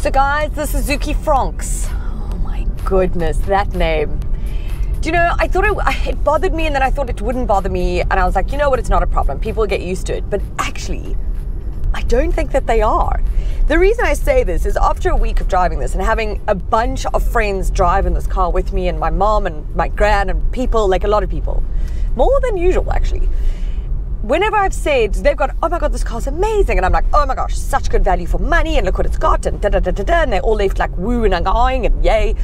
So guys, the Suzuki Fronx. Oh my goodness, that name. Do you know, I thought it bothered me, and then I thought it wouldn't bother me, and I was like, you know what, it's not a problem. People get used to it. But actually, I don't think that they are. The reason I say this is after a week of driving this and having a bunch of friends drive in this car with me, and my mom and my gran and people, like a lot of people, more than usual actually. Whenever I've said, they've got, oh my God, this car's amazing. And I'm like, oh my gosh, such good value for money. And look what it's got. And da-da-da-da-da. And they're all left like woo and going and yay.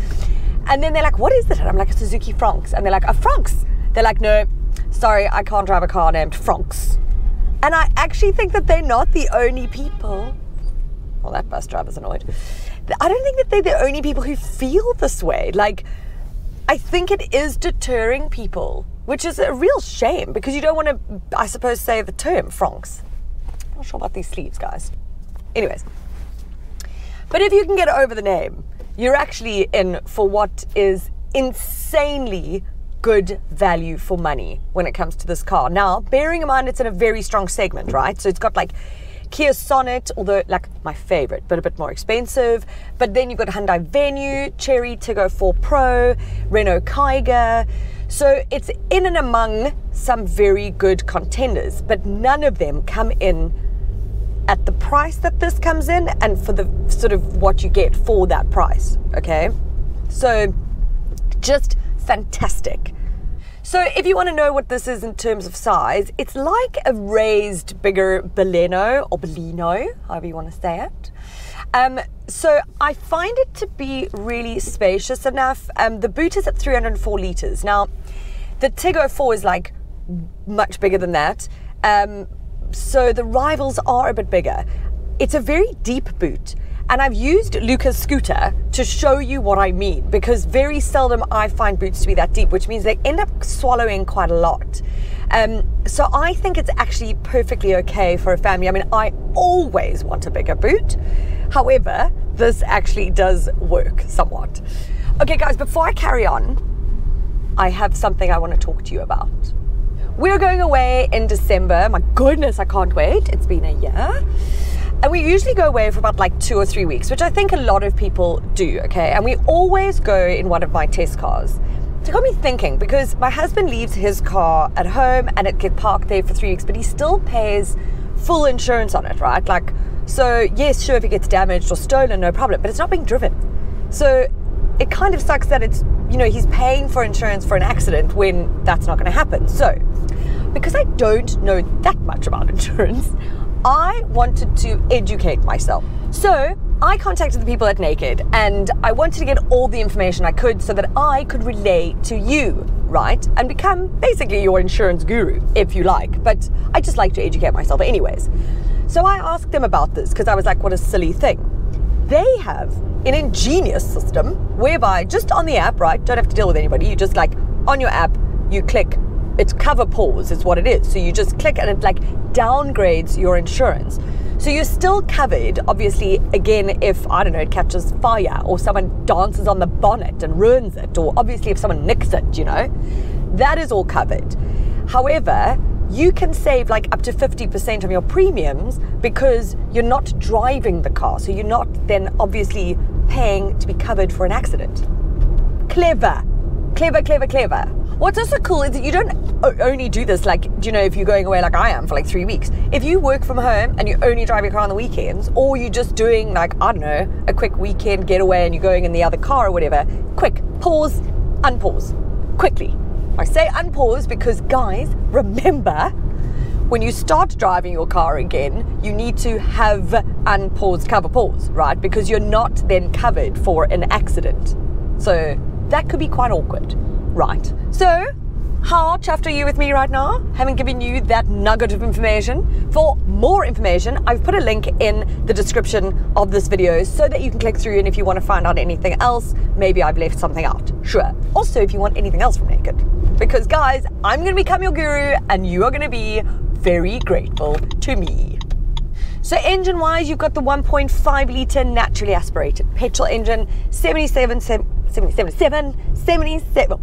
And then they're like, what is it? And I'm like, a Suzuki Fronx. And they're like, a Fronx? They're like, no, sorry, I can't drive a car named Fronx. And I actually think that they're not the only people. Well, that bus driver's annoyed. I don't think that they're the only people who feel this way. Like, I think it is deterring people, which is a real shame because you don't want to, I suppose, say the term Fronx. I'm not sure about these sleeves, guys. Anyways. But if you can get over the name, you're actually in for what is insanely good value for money when it comes to this car. Now, bearing in mind it's in a very strong segment, right? So it's got like Kia Sonnet, although like my favorite, but a bit more expensive. But then you've got Hyundai Venue, Chery Tiggo 4 Pro, Renault Kiger. So it's in and among some very good contenders, but none of them come in at the price that this comes in and for the sort of what you get for that price, okay? So just fantastic. So if you want to know what this is in terms of size, it's like a raised, bigger Baleno or Baleno, however you want to say it. So I find it to be really spacious enough. The boot is at 304 litres. Now, the Tiggo 4 is like much bigger than that. So the rivals are a bit bigger. It's a very deep boot. And I've used Luca's scooter to show you what I mean, because very seldom I find boots to be that deep, which means they end up swallowing quite a lot. So I think it's actually perfectly okay for a family. I mean, I always want a bigger boot. However, this actually does work somewhat. Okay, guys, before I carry on, I have something I want to talk to you about. We're going away in December. My goodness, I can't wait. It's been a year. And we usually go away for about like 2 or 3 weeks, which I think a lot of people do, okay? And we always go in one of my test cars. So it got me thinking, because my husband leaves his car at home and it gets parked there for 3 weeks, but he still pays full insurance on it, right? Like, so yes, sure, if it gets damaged or stolen, no problem, but it's not being driven. So it kind of sucks that it's, you know, he's paying for insurance for an accident when that's not going to happen. So because I don't know that much about insurance, I wanted to educate myself. So I contacted the people at Naked and I wanted to get all the information I could so that I could relay to you, right? And become basically your insurance guru, if you like. But I just like to educate myself anyways. So I asked them about this because I was like, what a silly thing. They have an ingenious system whereby just on the app, right? Don't have to deal with anybody. You just like on your app, you click. It's cover pause is what it is. So you just click and it like downgrades your insurance. So you're still covered, obviously, again, if, I don't know, it catches fire or someone dances on the bonnet and ruins it, or obviously if someone nicks it, you know, that is all covered. However, you can save like up to 50% of your premiums because you're not driving the car. So you're not then obviously paying to be covered for an accident. Clever, clever, clever, clever. What's also cool is that you don't only do this, like, you know, if you're going away like I am for like 3 weeks. If you work from home and you only drive your car on the weekends, or you're just doing like, I don't know, a quick weekend getaway and you're going in the other car or whatever, quick, pause, unpause, quickly. I say unpause because, guys, remember, when you start driving your car again, you need to have unpaused cover pause, right? Because you're not then covered for an accident. So that could be quite awkward. Right, so how chuffed are you with me right now, having given you that nugget of information? For more information, I've put a link in the description of this video so that you can click through, and if you want to find out anything else, maybe I've left something out, sure. Also, if you want anything else from Naked, because guys, I'm going to become your guru and you are going to be very grateful to me. So engine-wise, you've got the 1.5 litre naturally aspirated petrol engine, 77.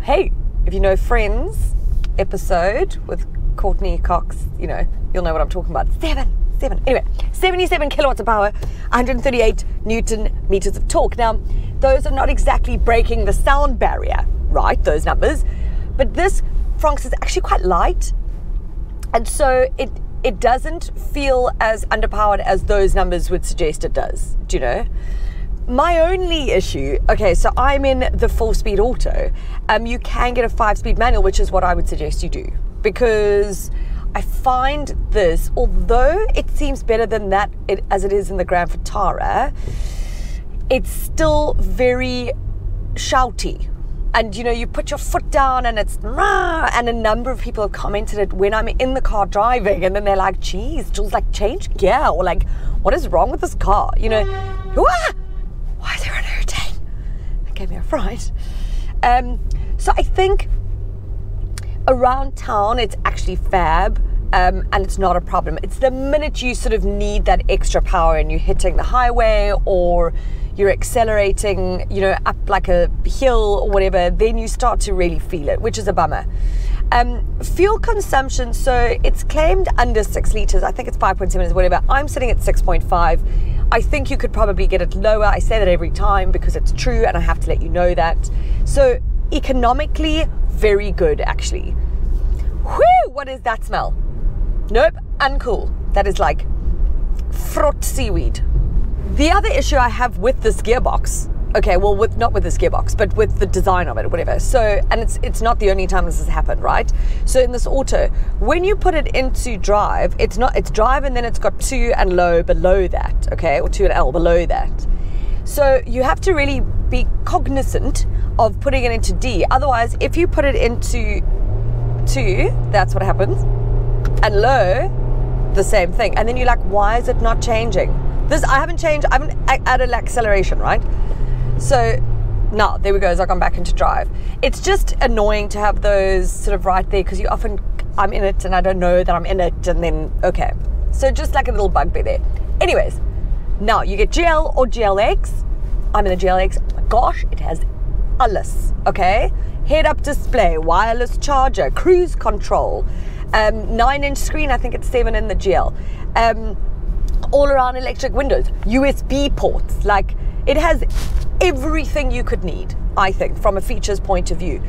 Hey, if you know Friends episode with Courtney Cox, you know, you'll know what I'm talking about. 7, 77. Anyway, 77 kilowatts of power, 138 Newton meters of torque. Now, those are not exactly breaking the sound barrier, right? Those numbers. But this Fronx is actually quite light. And so it doesn't feel as underpowered as those numbers would suggest it does. Do you know? My only issue, okay, so I'm in the 4-speed auto. You can get a 5-speed manual, which is what I would suggest you do. Because I find this, although it seems better than that as it is in the Grand Vitara, it's still very shouty. And, you know, you put your foot down and it's rah, and a number of people have commented it when I'm in the car driving, and then they're like, geez, Jules, like, change gear, or like, what is wrong with this car? You know, why is there an hurricane? That gave me a fright. So I think around town, it's actually fab, and it's not a problem. It's the minute you sort of need that extra power and you're hitting the highway or you're accelerating, you know, up like a hill or whatever, then you start to really feel it, which is a bummer. Fuel consumption, so it's claimed under 6 liters. I think it's 5.7 or whatever. I'm sitting at 6.5. I think you could probably get it lower. I say that every time because it's true and I have to let you know that. So economically, very good actually. Whew, what is that smell? Nope, uncool. That is like frot seaweed. The other issue I have with this gearbox, okay, well, not with this gearbox, but with the design of it or whatever. So, and it's not the only time this has happened, right? So in this auto, when you put it into drive, it's drive and then it's got 2 and low below that, okay, or 2 and L below that. So you have to really be cognizant of putting it into D. Otherwise, if you put it into 2, that's what happens, and low, the same thing. And then you're like, why is it not changing? I haven't added acceleration, right? So now, there we go, as I've gone back into drive. It's just annoying to have those sort of right there because you often, I'm in it and I don't know that I'm in it, and then, okay. So just like a little bugbear there. Anyways, now you get GL or GLX. I'm in the GLX. Oh my gosh, it has alles, okay? Head-up display, wireless charger, cruise control, 9-inch screen, I think it's 7 in the GL. All-around electric windows, USB ports, like it has everything you could need, I think, from a features point of view.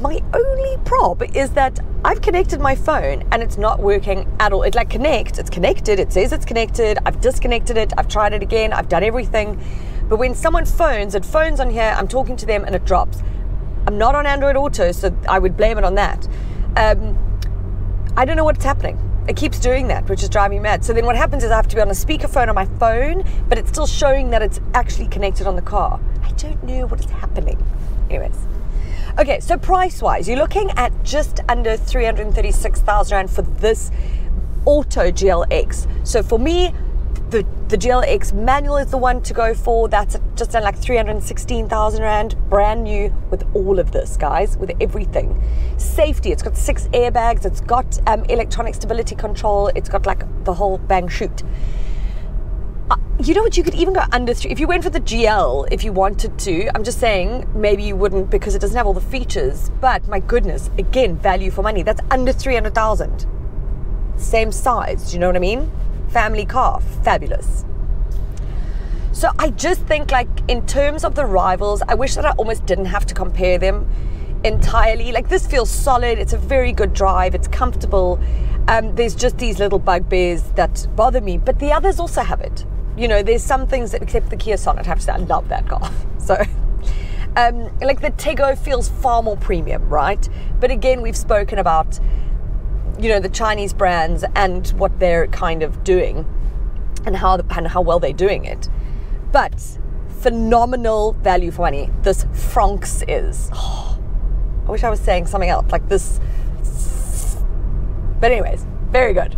My only prob is that I've connected my phone and it's not working at all. It like connects, it's connected, it says it's connected, I've disconnected it, I've tried it again, I've done everything. But when someone phones, it phones on here, I'm talking to them and it drops. I'm not on Android Auto, so I would blame it on that. I don't know what's happening. It keeps doing that, which is driving me mad. So then what happens is I have to be on a speakerphone on my phone, but it's still showing that it's actually connected on the car. I don't know what is happening. Anyways. Okay, so price-wise, you're looking at just under 336,000 Rand for this Auto GLX. So for me, the GLX manual is the one to go for. That's just under like 316,000 Rand, brand new with all of this, guys, with everything. Safety, it's got 6 airbags, it's got electronic stability control, it's got like the whole bang shoot. You know what, you could even go under 3, if you went for the GL, if you wanted to. I'm just saying, maybe you wouldn't because it doesn't have all the features, but my goodness, again, value for money. That's under 300,000. Same size, do you know what I mean? Family car, fabulous. So I just think, like, in terms of the rivals, I wish that I almost didn't have to compare them entirely. Like, this feels solid, it's a very good drive, it's comfortable. There's just these little bugbears that bother me, but the others also have it. You know, there's some things that, except the Kia Sonet, I have to say, I love that car. So, like the Tego feels far more premium, right? But again, we've spoken about, you know, the Chinese brands and what they're kind of doing and how well they're doing it. But phenomenal value for money. This Fronx is. Oh, I wish I was saying something else like this. But anyways, very good.